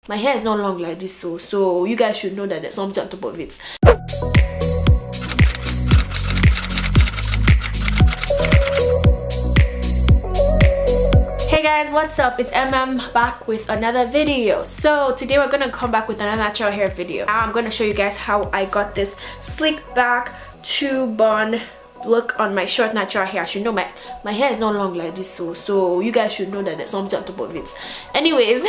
My hair is not long like this, so you guys should know that there's something on top of it. Hey guys, what's up? It's Emem back with another video. So today we're gonna come back with another natural hair video. Now I'm gonna show you guys how I got this slick back 2-bun look on my short natural hair. I should know my hair is not long like this, so you guys should know that there's something on top of it. Anyways,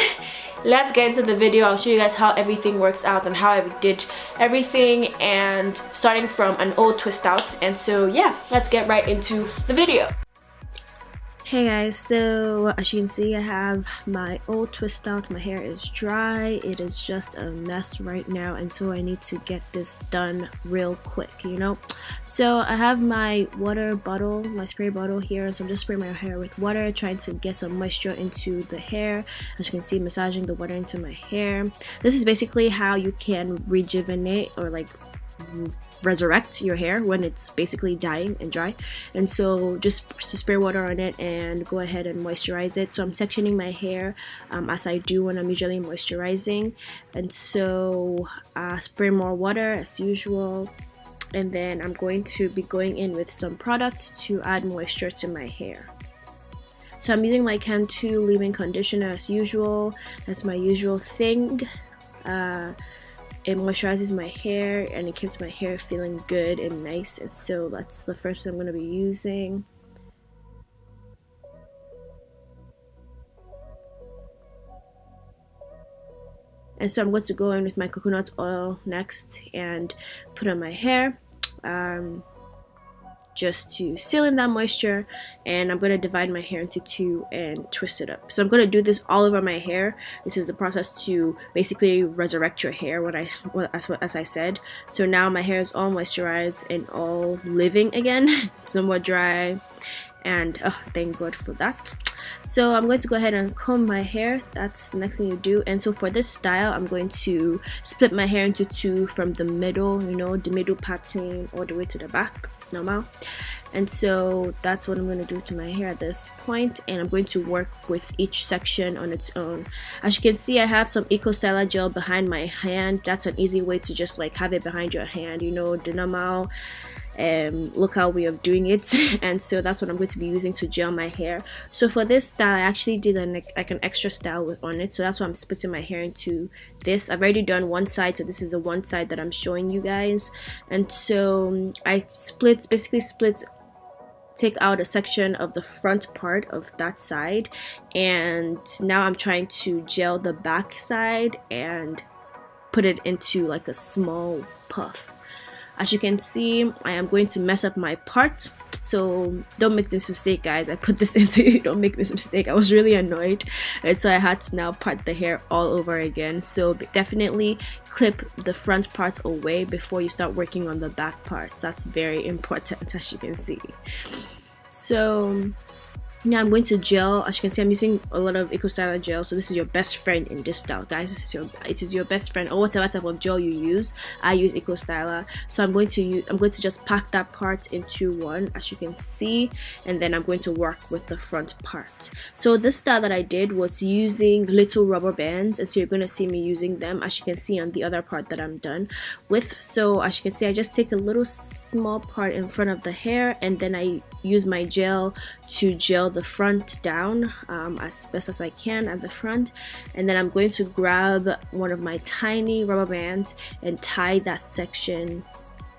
let's get into the video. I'll show you guys how everything works out and how I did everything, and starting from an old twist out. And so yeah, let's get right into the video. Hey guys, so as you can see, I have my old twist out. My hair is dry. It is just a mess right now, and so I need to get this done real quick, you know. So I have my water bottle, my spray bottle here, so I'm just spraying my hair with water, trying to get some moisture into the hair. As you can see, massaging the water into my hair. This is basically how you can rejuvenate or like resurrect your hair when it's basically dying and dry. And so just spray water on it and go ahead and moisturize it. So I'm sectioning my hair as I do when I'm usually moisturizing, and so spray more water as usual, and then I'm going to be going in with some product to add moisture to my hair. So I'm using my Cantu leave-in conditioner as usual. That's my usual thing. It moisturizes my hair and it keeps my hair feeling good and nice, and so that's the first thing I'm going to be using. And so I'm going to go in with my coconut oil next and put on my hair, just to seal in that moisture. And I'm going to divide my hair into two and twist it up. So I'm going to do this all over my hair. This is the process to basically resurrect your hair, as I said. So now my hair is all moisturized and all living again, somewhat dry, and thank God for that. So I'm going to go ahead and comb my hair. That's the next thing you do. And so for this style, I'm going to split my hair into two from the middle, you know, the middle pattern all the way to the back, normal. And so that's what I'm going to do to my hair at this point, and I'm going to work with each section on its own. As you can see, I have some Eco Styler gel behind my hand. That's an easy way to just like have it behind your hand, you know, the normal local way of doing it. And so that's what I'm going to be using to gel my hair. So for this style, I actually did an extra style on it, so that's why I'm splitting my hair into this. I've already done one side, so this is the one side that I'm showing you guys. And so I basically split, take out a section of the front part of that side, and now I'm trying to gel the back side and put it into like a small puff. As you can see, I am going to mess up my part, so don't make this mistake, guys. I put this into don't make this mistake. I was really annoyed, and so I had to now part the hair all over again. So definitely clip the front part away before you start working on the back parts. That's very important, as you can see. So now I'm going to gel. As you can see, I'm using a lot of Eco Styler gel. So this is your best friend in this style, guys. It is your best friend, or whatever type of gel you use. I use Eco Styler. So I'm going to just pack that part into one, as you can see, and then I'm going to work with the front part. So this style that I did was using little rubber bands, and so you're going to see me using them, as you can see on the other part that I'm done with. So as you can see, I just take a little small part in front of the hair, and then I use my gel to gel the front down as best as I can at the front, and then I'm going to grab one of my tiny rubber bands and tie that section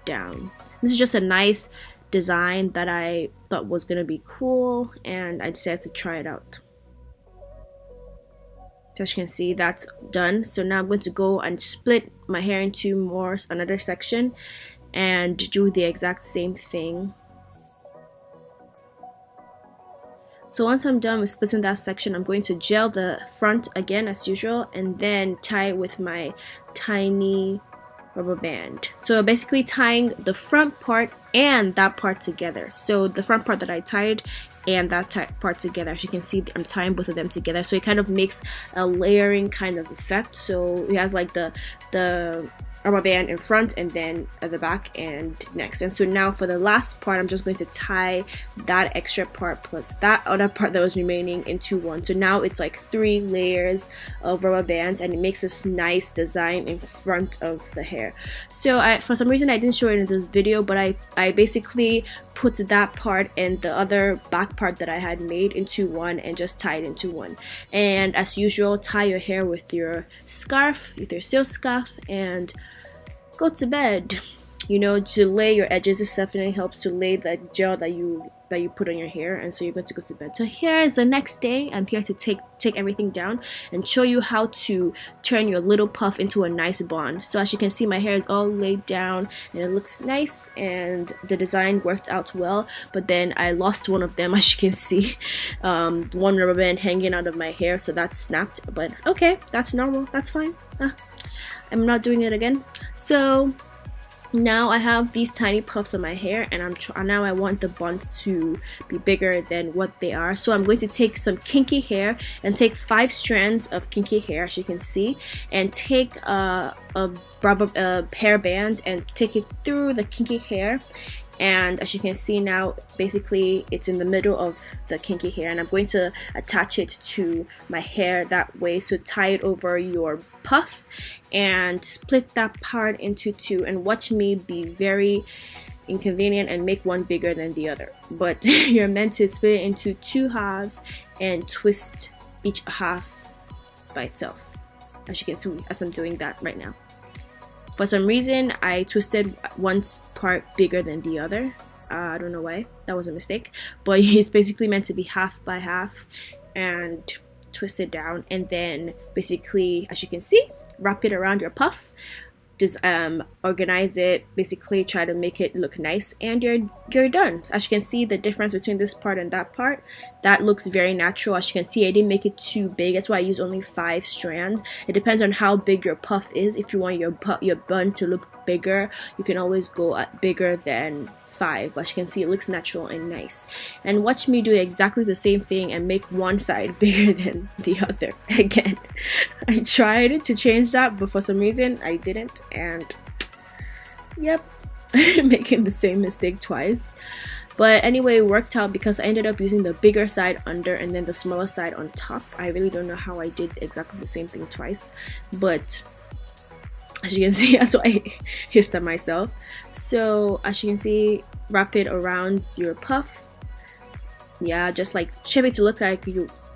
down. This is just a nice design that I thought was gonna be cool, and I decided to try it out. So as you can see, that's done. So now I'm going to go and split my hair into another section and do the exact same thing. So once I'm done with splitting that section, I'm going to gel the front again as usual, and then tie it with my tiny rubber band. So basically tying the front part and that part together. So the front part that I tied and that part together, as you can see, I'm tying both of them together, so it kind of makes a layering kind of effect. So it has like the rubber band in front and then at the back and next. And so now for the last part, I'm just going to tie that extra part plus that other part that was remaining into one. So now it's like 3 layers of rubber bands, and it makes this nice design in front of the hair. So for some reason I didn't show it in this video, but I basically put that part and the other back part that I had made into one and just tied into one. And as usual, tie your hair with your scarf, with your silk scarf, and go to bed. You know, to lay your edges. This definitely helps to lay the gel that you put on your hair. And so you're going to go to bed. So here is the next day. I'm here to take everything down and show you how to turn your little puff into a nice bun. So as you can see, my hair is all laid down and it looks nice, and the design worked out well. But then I lost one of them, as you can see, one rubber band hanging out of my hair, so that snapped. But okay, that's normal, that's fine. I'm not doing it again. So now I have these tiny puffs on my hair, and now I want the buns to be bigger than what they are. So I'm going to take some kinky hair and take 5 strands of kinky hair, as you can see, and take a hair band and take it through the kinky hair. And as you can see now, basically it's in the middle of the kinky hair, and I'm going to attach it to my hair that way. So tie it over your puff and split that part into 2, and watch me be very inconvenient and make one bigger than the other. But you're meant to split it into 2 halves and twist each half by itself, as you can see, as I'm doing that right now. For some reason, I twisted one part bigger than the other. I don't know why. That was a mistake. But it's basically meant to be half by half and twist it down. And then basically, as you can see, wrap it around your puff. Just organize it, basically try to make it look nice, and you're done. As you can see, the difference between this part and that part, that looks very natural. As you can see, I didn't make it too big. That's why I used only 5 strands. It depends on how big your puff is. If you want your bun to look bigger, you can always go at bigger than 5. But as you can see, it looks natural and nice. And watch me do exactly the same thing and make one side bigger than the other. Again, I tried to change that, but for some reason I didn't, and yep, making the same mistake twice. But anyway, it worked out because I ended up using the bigger side under and then the smaller side on top. I really don't know how I did exactly the same thing twice, but as you can see, that's why I hissed at myself. So as you can see, wrap it around your puff. Yeah, just like shape it to look like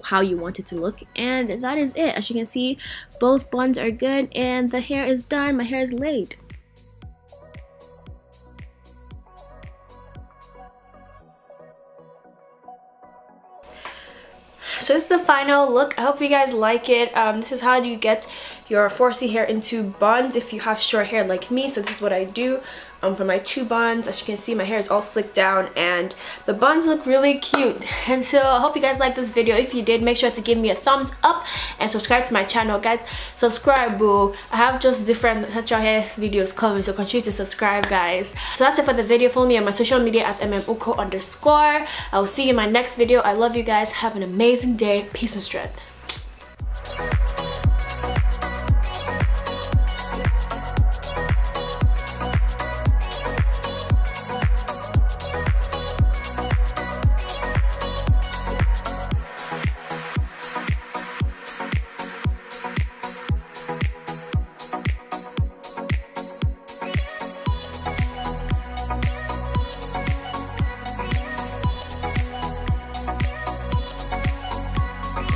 how you want it to look, and that is it. As you can see, both buns are good and the hair is done. My hair is laid. So this is the final look. I hope you guys like it. This is how you get your 4C hair into buns if you have short hair like me. So this is what I do for my 2 buns. As you can see, my hair is all slicked down and the buns look really cute. And so I hope you guys liked this video. If you did, make sure to give me a thumbs up and subscribe to my channel. Guys, subscribe, boo. I have just different natural hair videos coming, so continue to subscribe, guys. So that's it for the video. Follow me on my social media at @ememuko_. I will see you in my next video. I love you guys. Have an amazing day. Peace and strength.